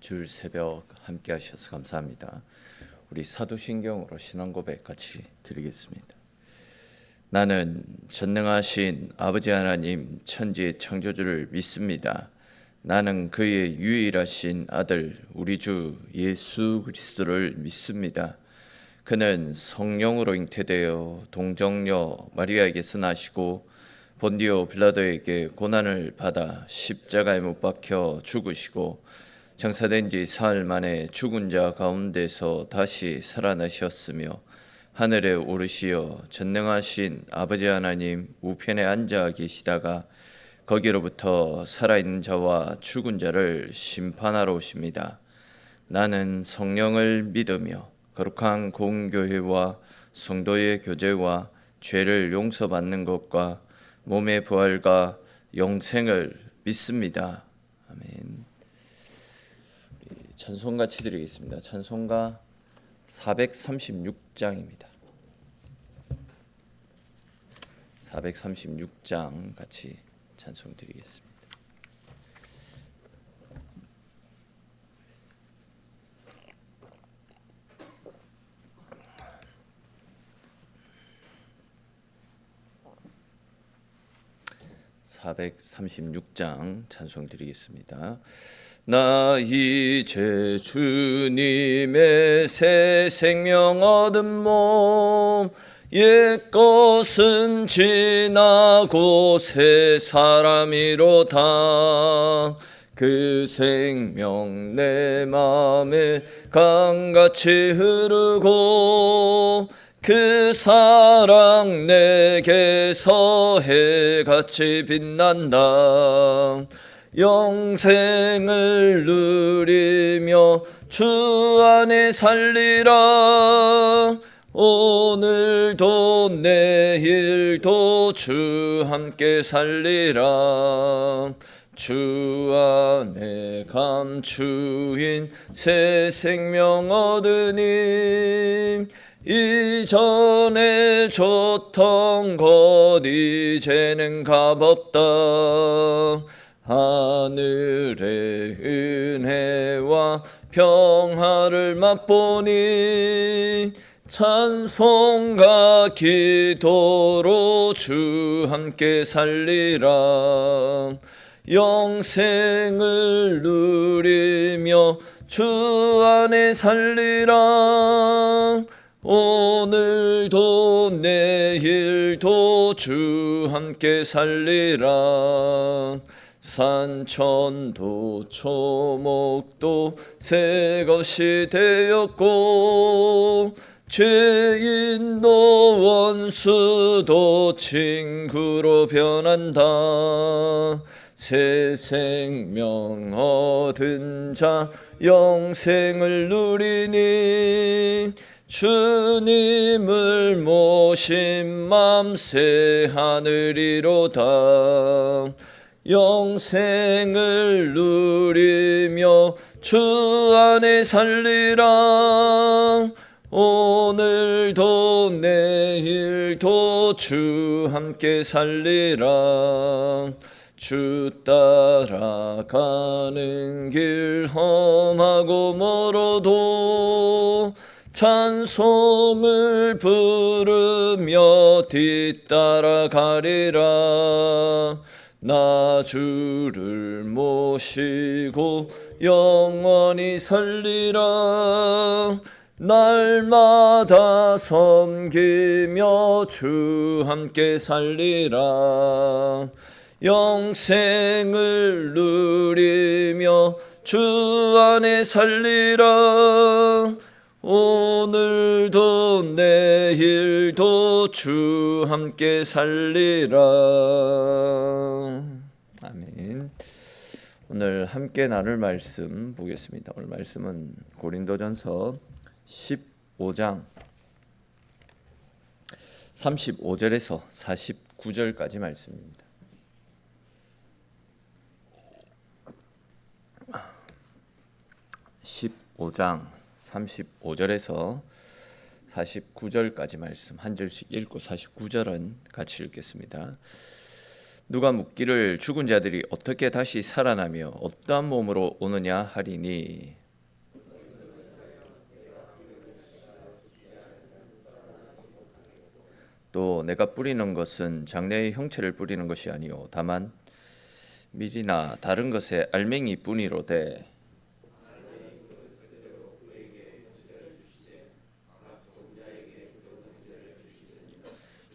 주일 새벽 함께 하셔서 감사합니다. 우리 사도신경으로 신앙 고백 같이 드리겠습니다. 나는 전능하신 아버지 하나님 천지의 창조주를 믿습니다. 나는 그의 유일하신 아들 우리 주 예수 그리스도를 믿습니다. 그는 성령으로 잉태되어 동정녀 마리아에게서 나시고 본디오 빌라도에게 고난을 받아 십자가에 못 박혀 죽으시고 장사된 지 사흘 만에 죽은 자 가운데서 다시 살아나셨으며 하늘에 오르시어 전능하신 아버지 하나님 우편에 앉아 계시다가 거기로부터 살아있는 자와 죽은 자를 심판하러 오십니다. 나는 성령을 믿으며 거룩한 공교회와 성도의 교제와 죄를 용서받는 것과 몸의 부활과 영생을 믿습니다. 아멘. 찬송 같이 드리겠습니다. 찬송가 436장입니다. 436장 같이 찬송 드리겠습니다. (436장) 찬송 드리겠습니다. 나 이제 주님의 새 생명 얻은 몸 옛것은 지나고 새 사람이로다. 그 생명 내 맘에 강같이 흐르고 그 사랑 내게서 해같이 빛난다. 영생을 누리며 주 안에 살리라. 오늘도 내일도 주 함께 살리라. 주 안에 감추인 새 생명 얻으니 이전에 줬던 것 이제는 값없다. 하늘의 은혜와 평화를 맛보니 찬송과 기도로 주 함께 살리라. 영생을 누리며 주 안에 살리라. 오늘도 내일도 주 함께 살리라. 산천도 초목도 새 것이 되었고 죄인도 원수도 친구로 변한다. 새 생명 얻은 자 영생을 누리니 주님을 모신 맘 새 하늘이로다. 영생을 누리며 주 안에 살리라. 오늘도 내일도 주 함께 살리라. 주 따라가는 길 험하고 멀어도 찬송을 부르며 뒤따라가리라. 나 주를 모시고 영원히 살리라. 날마다 섬기며 주 함께 살리라. 영생을 누리며 주 안에 살리라. 오늘도 내일도 주 함께 살리라. 아멘. 오늘 함께 나눌 말씀 보겠습니다. 오늘 말씀은 고린도전서 15장 35절에서 49절까지 말씀입니다. 15장 35절에서 49절까지 말씀 한 절씩 읽고 49절은 같이 읽겠습니다. 누가 묻기를 죽은 자들이 어떻게 다시 살아나며 어떠한 몸으로 오느냐 하리니 또 내가 뿌리는 것은 장래의 형체를 뿌리는 것이 아니요 다만 밀이나 다른 것의 알맹이 뿐이로되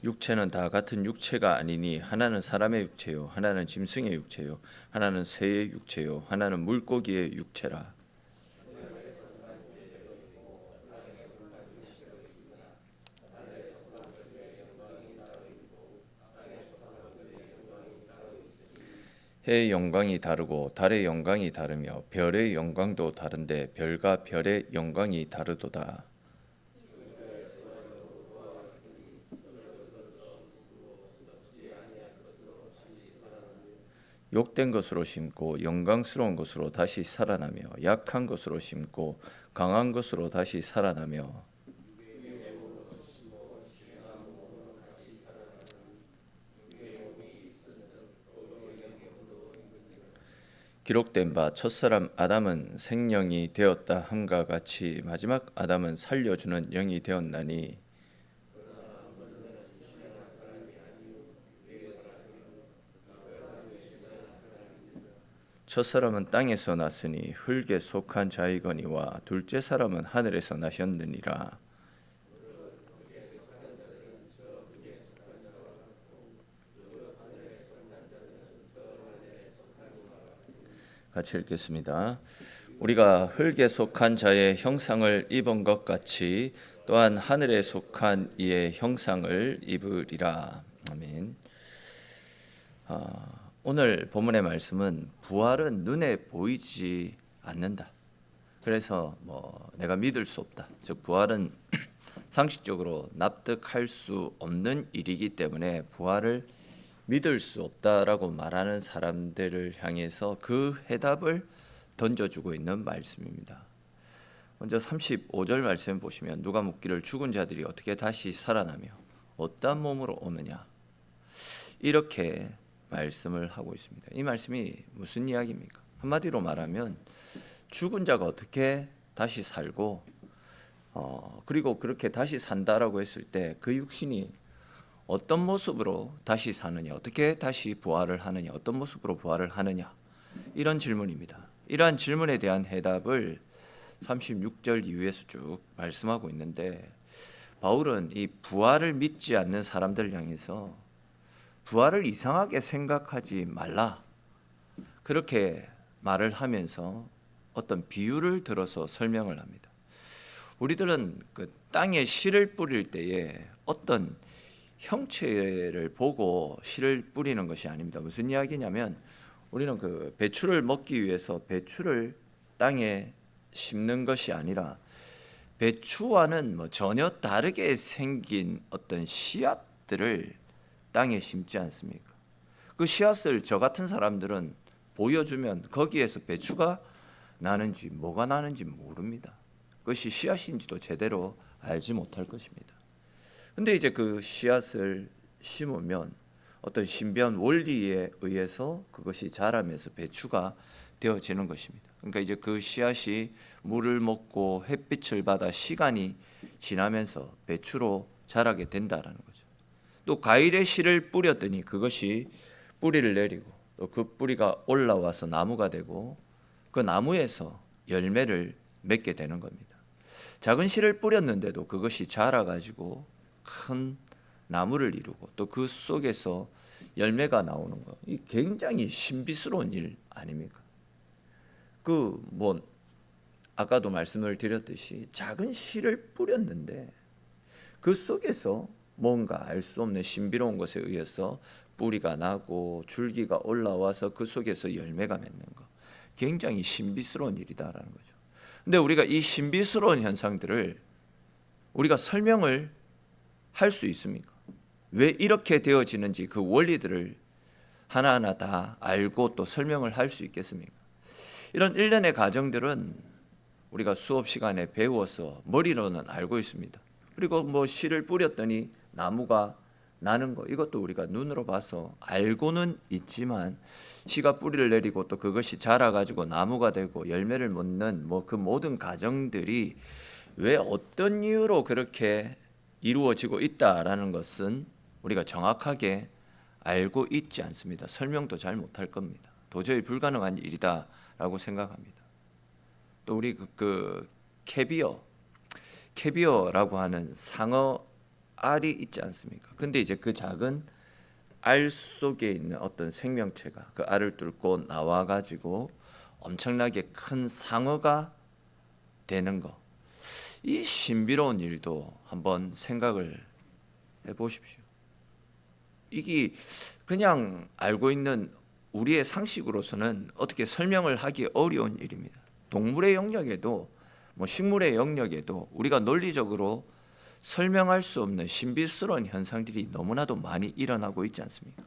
육체는 다 같은 육체가 아니니 하나는 사람의 육체요 하나는 짐승의 육체요 하나는 새의 육체요 하나는 물고기의 육체라. 해의 영광이 다르고 달의 영광이 다르며 별의 영광도 다른데 별과 별의 영광이 다르도다. 욕된 것으로 심고 영광스러운 것으로 다시 살아나며 약한 것으로 심고 강한 것으로 다시 살아나며 기록된 바 첫사람 아담은 생령이 되었다 함과 같이 마지막 아담은 살려주는 영이 되었나니 첫사람은 땅에서 났으니 흙에 속한 자이거니와 둘째 사람은 하늘에서 나셨느니라. 같이 읽겠습니다. 우리가 흙에 속한 자의 형상을 입은 것 같이 또한 하늘에 속한 이의 형상을 입으리라. 아멘. 오늘 본문의 말씀은 부활은 눈에 보이지 않는다. 그래서 내가 믿을 수 없다. 즉 부활은 상식적으로 납득할 수 없는 일이기 때문에 부활을 믿을 수 없다라고 말하는 사람들을 향해서 그 해답을 던져주고 있는 말씀입니다. 먼저 35절 말씀 보시면 누가 묻기를 죽은 자들이 어떻게 다시 살아나며 어떠한 몸으로 오느냐 이렇게 말씀을 하고 있습니다. 이 말씀이 무슨 이야기입니까? 한마디로 말하면 죽은 자가 어떻게 다시 살고 그리고 그렇게 다시 산다라고 했을 때 그 육신이 어떤 모습으로 다시 사느냐, 어떻게 다시 부활을 하느냐, 어떤 모습으로 부활을 하느냐 이런 질문입니다. 이러한 질문에 대한 해답을 36절 이후에서 쭉 말씀하고 있는데 바울은 이 부활을 믿지 않는 사람들을 향해서 부활을 이상하게 생각하지 말라 그렇게 말을 하면서 어떤 비유를 들어서 설명을 합니다. 우리들은 그 땅에 씨를 뿌릴 때에 어떤 형체를 보고 씨를 뿌리는 것이 아닙니다. 무슨 이야기냐면 우리는 그 배추를 먹기 위해서 배추를 땅에 심는 것이 아니라 배추와는 전혀 다르게 생긴 어떤 씨앗들을 땅에 심지 않습니까? 그 씨앗을 저 같은 사람들은 보여주면 거기에서 배추가 나는지 뭐가 나는지 모릅니다. 그것이 씨앗인지도 제대로 알지 못할 것입니다. 근데 이제 그 씨앗을 심으면 어떤 신비한 원리에 의해서 그것이 자라면서 배추가 되어지는 것입니다. 그러니까 이제 그 씨앗이 물을 먹고 햇빛을 받아 시간이 지나면서 배추로 자라게 된다라는 거죠. 또 과일의 씨를 뿌렸더니 그것이 뿌리를 내리고 또 그 뿌리가 올라와서 나무가 되고 그 나무에서 열매를 맺게 되는 겁니다. 작은 씨를 뿌렸는데도 그것이 자라가지고 큰 나무를 이루고 또 그 속에서 열매가 나오는 것, 이 굉장히 신비스러운 일 아닙니까? 아까도 말씀을 드렸듯이 작은 씨를 뿌렸는데 그 속에서 뭔가 알 수 없는 신비로운 것에 의해서 뿌리가 나고 줄기가 올라와서 그 속에서 열매가 맺는 것, 굉장히 신비스러운 일이다라는 거죠. 근데 우리가 이 신비스러운 현상들을 우리가 설명을 할 수 있습니까? 왜 이렇게 되어지는지 그 원리들을 하나하나 다 알고 또 설명을 할 수 있겠습니까? 이런 일련의 과정들은 우리가 수업 시간에 배워서 머리로는 알고 있습니다. 그리고 씨를 뿌렸더니 나무가 나는 거, 이것도 우리가 눈으로 봐서 알고는 있지만 씨가 뿌리를 내리고 또 그것이 자라가지고 나무가 되고 열매를 맺는 그 모든 과정들이 왜 어떤 이유로 그렇게 이루어지고 있다라는 것은 우리가 정확하게 알고 있지 않습니다. 설명도 잘 못할 겁니다. 도저히 불가능한 일이다라고 생각합니다. 또 우리 캐비어라고 하는 상어 알이 있지 않습니까? 근데 이제 그 작은 알 속에 있는 어떤 생명체가 그 알을 뚫고 나와 가지고 엄청나게 큰 상어가 되는 거, 이 신비로운 일도 한번 생각을 해보십시오. 이게 그냥 알고 있는 우리의 상식으로서는 어떻게 설명을 하기 어려운 일입니다. 동물의 영역에도 식물의 영역에도 우리가 논리적으로 설명할 수 없는 신비스러운 현상들이 너무나도 많이 일어나고 있지 않습니까?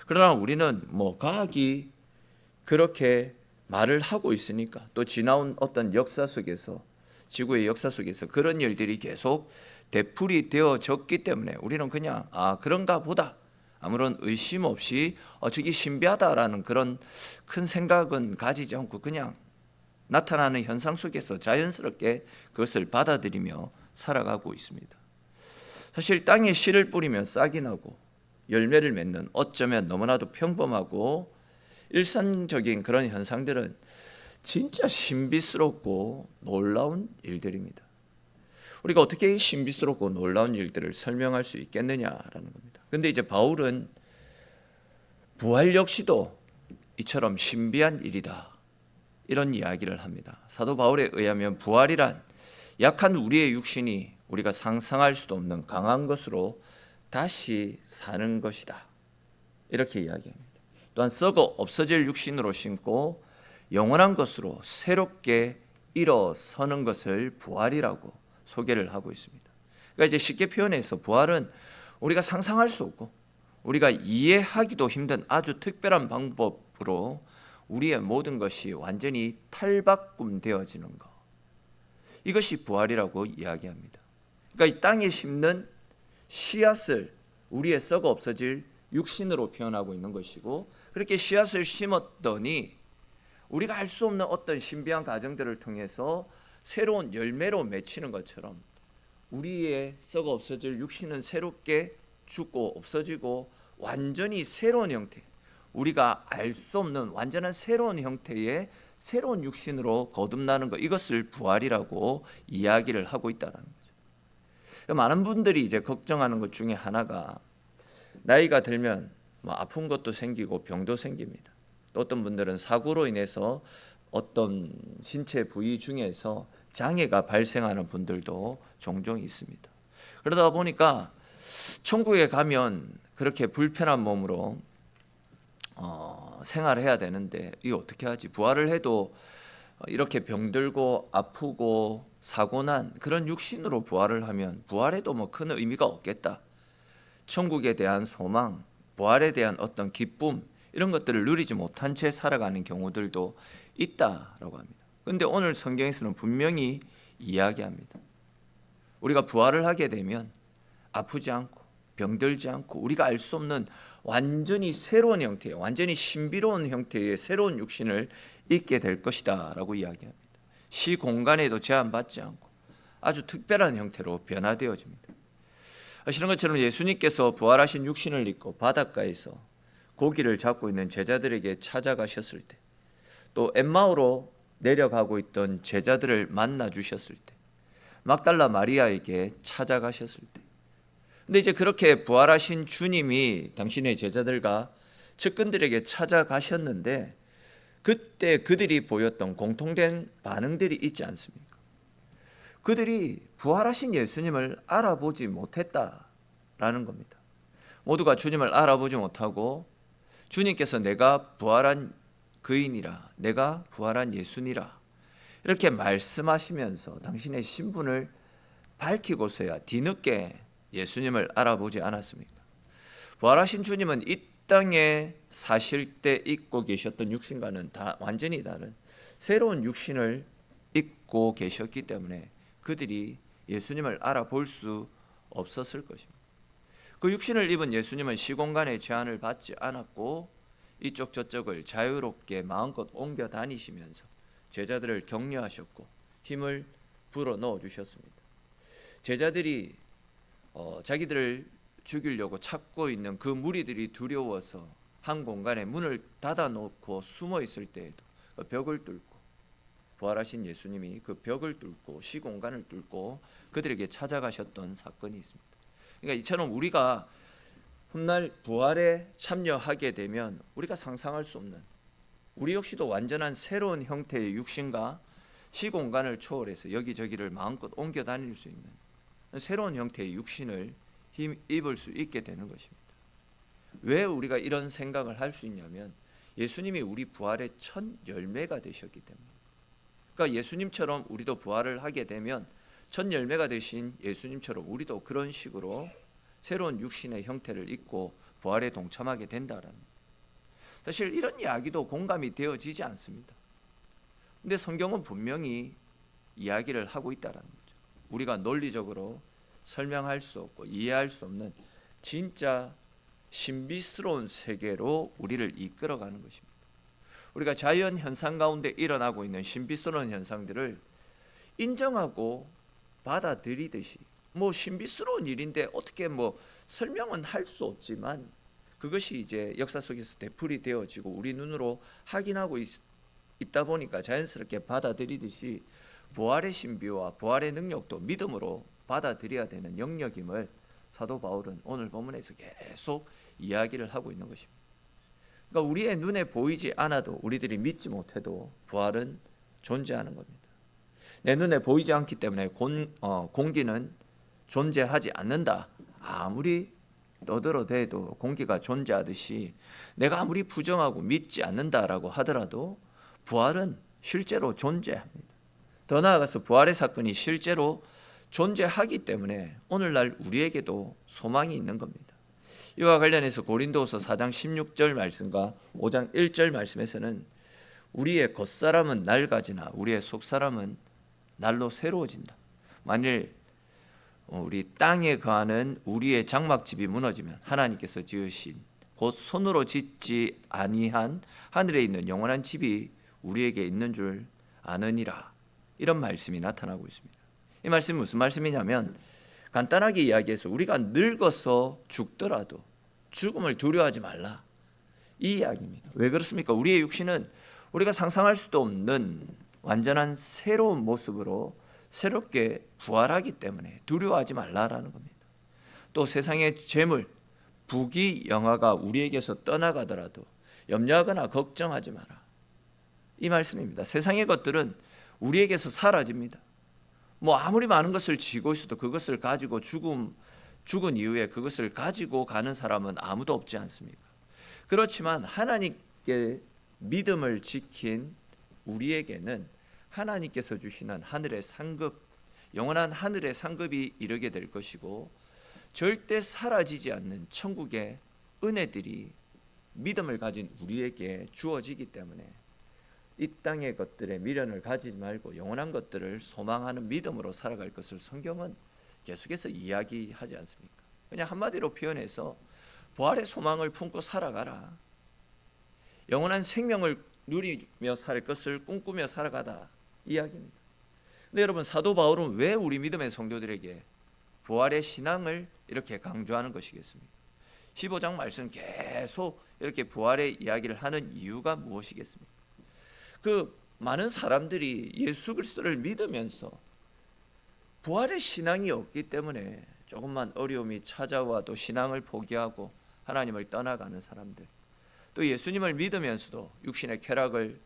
그러나 우리는 과학이 그렇게 말을 하고 있으니까, 또 지나온 어떤 역사 속에서, 지구의 역사 속에서 그런 일들이 계속 되풀이 되어졌기 때문에 우리는 그냥 그런가 보다, 아무런 의심 없이 저기 신비하다라는 그런 큰 생각은 가지지 않고 그냥 나타나는 현상 속에서 자연스럽게 그것을 받아들이며 살아가고 있습니다. 사실 땅에 씨를 뿌리면 싹이 나고 열매를 맺는, 어쩌면 너무나도 평범하고 일상적인 그런 현상들은 진짜 신비스럽고 놀라운 일들입니다. 우리가 어떻게 이 신비스럽고 놀라운 일들을 설명할 수 있겠느냐라는 겁니다. 근데 이제 바울은 부활 역시도 이처럼 신비한 일이다, 이런 이야기를 합니다. 사도 바울에 의하면 부활이란 약한 우리의 육신이 우리가 상상할 수도 없는 강한 것으로 다시 사는 것이다, 이렇게 이야기합니다. 또한 썩어 없어질 육신으로 신고 영원한 것으로 새롭게 일어서는 것을 부활이라고 소개를 하고 있습니다. 그러니까 이제 쉽게 표현해서 부활은 우리가 상상할 수 없고 우리가 이해하기도 힘든 아주 특별한 방법으로 우리의 모든 것이 완전히 탈바꿈되어지는 것, 이것이 부활이라고 이야기합니다. 그러니까 이 땅에 심는 씨앗을 우리의 썩어 없어질 육신으로 표현하고 있는 것이고, 그렇게 씨앗을 심었더니 우리가 알 수 없는 어떤 신비한 과정들을 통해서 새로운 열매로 맺히는 것처럼 우리의 썩어 없어질 육신은 새롭게 죽고 없어지고 완전히 새로운 형태, 우리가 알 수 없는 완전한 새로운 형태의 새로운 육신으로 거듭나는 것, 이것을 부활이라고 이야기를 하고 있다는 거죠. 많은 분들이 이제 걱정하는 것 중에 하나가, 나이가 들면 아픈 것도 생기고 병도 생깁니다. 또 어떤 분들은 사고로 인해서 어떤 신체 부위 중에서 장애가 발생하는 분들도 종종 있습니다. 그러다 보니까 천국에 가면 그렇게 불편한 몸으로 생활을 해야 되는데 이거 어떻게 하지? 부활을 해도 이렇게 병들고 아프고 사고난 그런 육신으로 부활을 하면 부활해도 큰 의미가 없겠다. 천국에 대한 소망, 부활에 대한 어떤 기쁨, 이런 것들을 누리지 못한 채 살아가는 경우들도 있다라고 합니다. 그런데 오늘 성경에서는 분명히 이야기합니다. 우리가 부활을 하게 되면 아프지 않고 병들지 않고 우리가 알 수 없는 완전히 새로운 형태의, 완전히 신비로운 형태의 새로운 육신을 입게 될 것이다 라고 이야기합니다. 시 공간에도 제한받지 않고 아주 특별한 형태로 변화되어집니다. 아시는 것처럼 예수님께서 부활하신 육신을 입고 바닷가에서 고기를 잡고 있는 제자들에게 찾아가셨을 때, 또 엠마오로 내려가고 있던 제자들을 만나 주셨을 때, 막달라 마리아에게 찾아가셨을 때, 근데 이제 그렇게 부활하신 주님이 당신의 제자들과 측근들에게 찾아가셨는데 그때 그들이 보였던 공통된 반응들이 있지 않습니까? 그들이 부활하신 예수님을 알아보지 못했다라는 겁니다. 모두가 주님을 알아보지 못하고 주님께서 내가 부활한 그인이라, 내가 부활한 예수니라 이렇게 말씀하시면서 당신의 신분을 밝히고서야 뒤늦게 예수님을 알아보지 않았습니까? 부활하신 주님은 이 땅에 사실 때 입고 계셨던 육신과는 다 완전히 다른 새로운 육신을 입고 계셨기 때문에 그들이 예수님을 알아볼 수 없었을 것입니다. 그 육신을 입은 예수님은 시공간의 제한을 받지 않았고 이쪽 저쪽을 자유롭게 마음껏 옮겨 다니시면서 제자들을 격려하셨고 힘을 불어 넣어 주셨습니다. 제자들이 자기들을 죽이려고 찾고 있는 그 무리들이 두려워서 한 공간에 문을 닫아놓고 숨어 있을 때에도 그 벽을 뚫고 부활하신 예수님이 그 벽을 뚫고 시공간을 뚫고 그들에게 찾아가셨던 사건이 있습니다. 그러니까 이처럼 우리가 훗날 부활에 참여하게 되면 우리가 상상할 수 없는, 우리 역시도 완전한 새로운 형태의 육신과 시공간을 초월해서 여기저기를 마음껏 옮겨 다닐 수 있는 새로운 형태의 육신을 입을 수 있게 되는 것입니다. 왜 우리가 이런 생각을 할 수 있냐면 예수님이 우리 부활의 첫 열매가 되셨기 때문에. 그러니까 예수님처럼 우리도 부활을 하게 되면 첫 열매가 되신 예수님처럼 우리도 그런 식으로 새로운 육신의 형태를 입고 부활에 동참하게 된다라는 거예요. 사실 이런 이야기도 공감이 되어지지 않습니다. 근데 성경은 분명히 이야기를 하고 있다라는 거죠. 우리가 논리적으로 설명할 수 없고 이해할 수 없는 진짜 신비스러운 세계로 우리를 이끌어가는 것입니다. 우리가 자연 현상 가운데 일어나고 있는 신비스러운 현상들을 인정하고 받아들이듯이, 신비스러운 일인데 어떻게 설명은 할 수 없지만 그것이 이제 역사 속에서 되풀이 되어지고 우리 눈으로 확인하고 있다 보니까 자연스럽게 받아들이듯이 부활의 신비와 부활의 능력도 믿음으로 받아들여야 되는 영역임을 사도 바울은 오늘 본문에서 계속 이야기를 하고 있는 것입니다. 그러니까 우리의 눈에 보이지 않아도, 우리들이 믿지 못해도 부활은 존재하는 겁니다. 내 눈에 보이지 않기 때문에 공기는 존재하지 않는다. 아무리 떠들어대도 공기가 존재하듯이 내가 아무리 부정하고 믿지 않는다라고 하더라도 부활은 실제로 존재합니다. 더 나아가서 부활의 사건이 실제로 존재하기 때문에 오늘날 우리에게도 소망이 있는 겁니다. 이와 관련해서 고린도후서 4장 16절 말씀과 5장 1절 말씀에서는 우리의 겉사람은 낡아지나 우리의 속사람은 날로 새로워진다. 만일 우리 땅에 거하는 우리의 장막집이 무너지면 하나님께서 지으신 곧 손으로 짓지 아니한 하늘에 있는 영원한 집이 우리에게 있는 줄 아느니라. 이런 말씀이 나타나고 있습니다. 이 말씀이 무슨 말씀이냐면 간단하게 이야기해서 우리가 늙어서 죽더라도 죽음을 두려워하지 말라, 이 이야기입니다. 왜 그렇습니까? 우리의 육신은 우리가 상상할 수도 없는 완전한 새로운 모습으로 새롭게 부활하기 때문에 두려워하지 말라라는 겁니다. 또 세상의 재물, 부귀, 영화가 우리에게서 떠나가더라도 염려하거나 걱정하지 마라, 이 말씀입니다. 세상의 것들은 우리에게서 사라집니다. 아무리 많은 것을 쥐고 있어도 그것을 가지고 죽은 이후에 그것을 가지고 가는 사람은 아무도 없지 않습니까? 그렇지만 하나님께 믿음을 지킨 우리에게는 하나님께서 주시는 하늘의 상급, 영원한 하늘의 상급이 이르게 될 것이고 절대 사라지지 않는 천국의 은혜들이 믿음을 가진 우리에게 주어지기 때문에 이 땅의 것들에 미련을 가지지 말고 영원한 것들을 소망하는 믿음으로 살아갈 것을 성경은 계속해서 이야기하지 않습니까? 그냥 한마디로 표현해서 부활의 소망을 품고 살아가라, 영원한 생명을 누리며 살 것을 꿈꾸며 살아가다, 이야기입니다. 근데 여러분, 사도 바울은 왜 우리 믿음의 성도들에게 부활의 신앙을 이렇게 강조하는 것이겠습니까? 15장 말씀 계속 이렇게 부활의 이야기를 하는 이유가 무엇이겠습니까? 그 많은 사람들이 예수 그리스도를 믿으면서 부활의 신앙이 없기 때문에 조금만 어려움이 찾아와도 신앙을 포기하고 하나님을 떠나가는 사람들, 또 예수님을 믿으면서도 육신의 쾌락을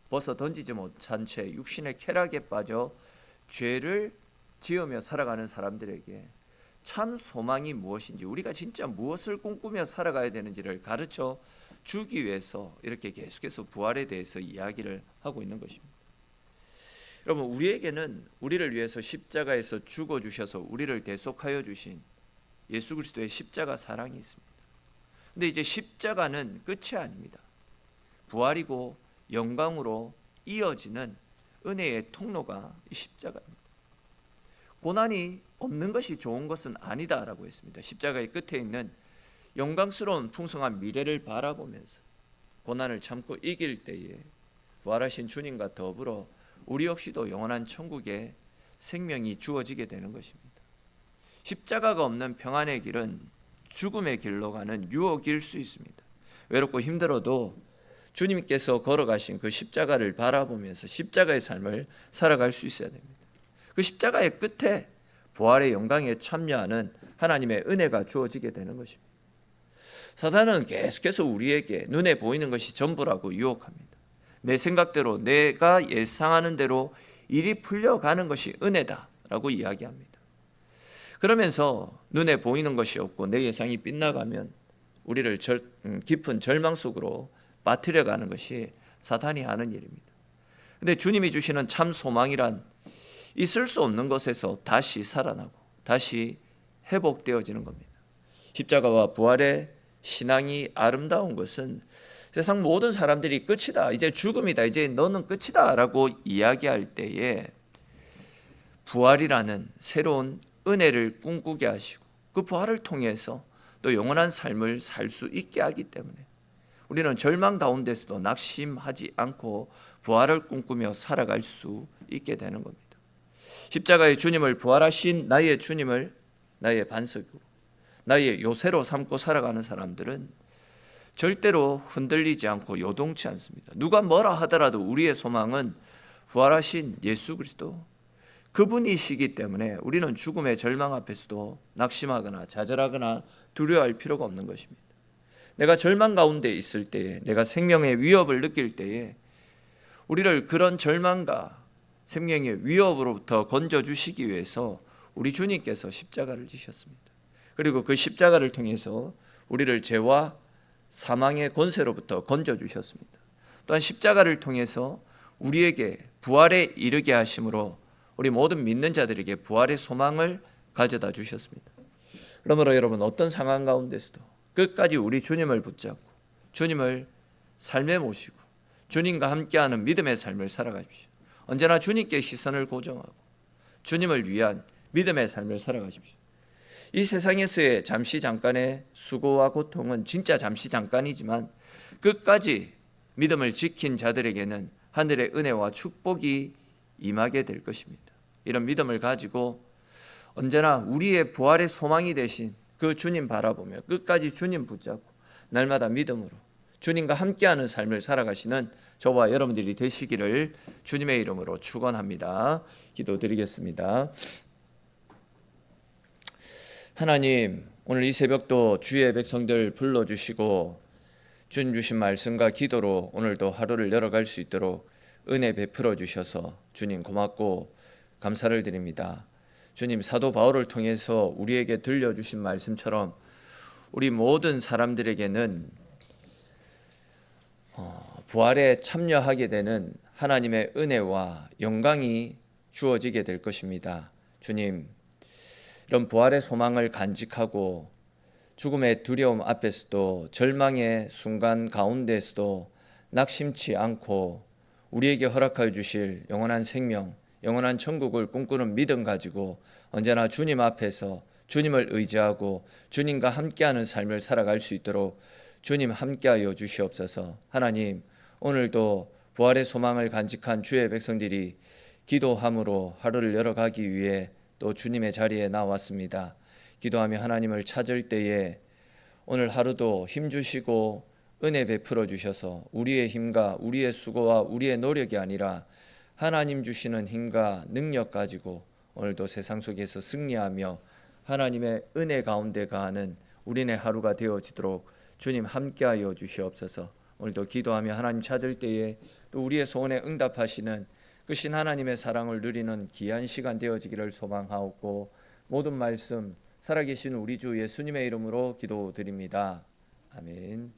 벗어 던지지 못한 채 육신의 쾌락에 빠져 죄를 지으며 살아가는 사람들에게 참 소망이 무엇인지, 우리가 진짜 무엇을 꿈꾸며 살아가야 되는지를 가르쳐 주기 위해서 이렇게 계속해서 부활에 대해서 이야기를 하고 있는 것입니다. 여러분, 우리에게는 우리를 위해서 십자가에서 죽어주셔서 우리를 대속하여 주신 예수 그리스도의 십자가 사랑이 있습니다. 근데 이제 십자가는 끝이 아닙니다. 부활이고 영광으로 이어지는 은혜의 통로가 이 십자가입니다. 고난이 없는 것이 좋은 것은 아니다라고 했습니다. 십자가의 끝에 있는 영광스러운 풍성한 미래를 바라보면서 고난을 참고 이길 때에 부활하신 주님과 더불어 우리 역시도 영원한 천국의 생명이 주어지게 되는 것입니다. 십자가가 없는 평안의 길은 죽음의 길로 가는 유혹일 수 있습니다. 외롭고 힘들어도 주님께서 걸어가신 그 십자가를 바라보면서 십자가의 삶을 살아갈 수 있어야 됩니다. 그 십자가의 끝에 부활의 영광에 참여하는 하나님의 은혜가 주어지게 되는 것입니다. 사단은 계속해서 우리에게 눈에 보이는 것이 전부라고 유혹합니다. 내 생각대로 내가 예상하는 대로 일이 풀려가는 것이 은혜다라고 이야기합니다. 그러면서 눈에 보이는 것이 없고 내 예상이 빗나가면 우리를 깊은 절망 속으로 빠뜨려가는 것이 사탄이 하는 일입니다. 그런데 주님이 주시는 참 소망이란 있을 수 없는 것에서 다시 살아나고 다시 회복되어지는 겁니다. 십자가와 부활의 신앙이 아름다운 것은 세상 모든 사람들이 끝이다, 이제 죽음이다, 이제 너는 끝이다 라고 이야기할 때에 부활이라는 새로운 은혜를 꿈꾸게 하시고 그 부활을 통해서 또 영원한 삶을 살 수 있게 하기 때문에 우리는 절망 가운데서도 낙심하지 않고 부활을 꿈꾸며 살아갈 수 있게 되는 겁니다. 십자가의 주님을, 부활하신 나의 주님을 나의 반석으로, 나의 요새로 삼고 살아가는 사람들은 절대로 흔들리지 않고 요동치 않습니다. 누가 뭐라 하더라도 우리의 소망은 부활하신 예수 그리스도, 그분이시기 때문에 우리는 죽음의 절망 앞에서도 낙심하거나 좌절하거나 두려워할 필요가 없는 것입니다. 내가 절망 가운데 있을 때에, 내가 생명의 위협을 느낄 때에 우리를 그런 절망과 생명의 위협으로부터 건져주시기 위해서 우리 주님께서 십자가를 지셨습니다. 그리고 그 십자가를 통해서 우리를 죄와 사망의 권세로부터 건져주셨습니다. 또한 십자가를 통해서 우리에게 부활에 이르게 하심으로 우리 모든 믿는 자들에게 부활의 소망을 가져다 주셨습니다. 그러므로 여러분, 어떤 상황 가운데서도 끝까지 우리 주님을 붙잡고 주님을 삶에 모시고 주님과 함께하는 믿음의 삶을 살아가십시오. 언제나 주님께 시선을 고정하고 주님을 위한 믿음의 삶을 살아가십시오. 이 세상에서의 잠시 잠깐의 수고와 고통은 진짜 잠시 잠깐이지만 끝까지 믿음을 지킨 자들에게는 하늘의 은혜와 축복이 임하게 될 것입니다. 이런 믿음을 가지고 언제나 우리의 부활의 소망이 되신 그 주님 바라보며 끝까지 주님 붙잡고 날마다 믿음으로 주님과 함께하는 삶을 살아가시는 저와 여러분들이 되시기를 주님의 이름으로 축원합니다. 기도드리겠습니다. 하나님, 오늘 이 새벽도 주의 백성들 불러주시고 주님 주신 말씀과 기도로 오늘도 하루를 열어갈 수 있도록 은혜 베풀어 주셔서 주님 고맙고 감사를 드립니다. 주님, 사도 바울을 통해서 우리에게 들려주신 말씀처럼 우리 모든 사람들에게는 부활에 참여하게 되는 하나님의 은혜와 영광이 주어지게 될 것입니다. 주님, 이런 부활의 소망을 간직하고 죽음의 두려움 앞에서도 절망의 순간 가운데에서도 낙심치 않고 우리에게 허락하여 주실 영원한 생명, 영원한 천국을 꿈꾸는 믿음 가지고 언제나 주님 앞에서 주님을 의지하고 주님과 함께하는 삶을 살아갈 수 있도록 주님 함께하여 주시옵소서. 하나님, 오늘도 부활의 소망을 간직한 주의 백성들이 기도함으로 하루를 열어가기 위해 또 주님의 자리에 나왔습니다. 기도하며 하나님을 찾을 때에 오늘 하루도 힘주시고 은혜 베풀어 주셔서 우리의 힘과 우리의 수고와 우리의 노력이 아니라 하나님 주시는 힘과 능력 가지고 오늘도 세상 속에서 승리하며 하나님의 은혜 가운데 가는 우리네 하루가 되어지도록 주님 함께하여 주시옵소서. 오늘도 기도하며 하나님 찾을 때에 또 우리의 소원에 응답하시는 그 신 하나님의 사랑을 누리는 귀한 시간 되어지기를 소망하옵고 모든 말씀 살아계신 우리 주 예수님의 이름으로 기도드립니다. 아멘.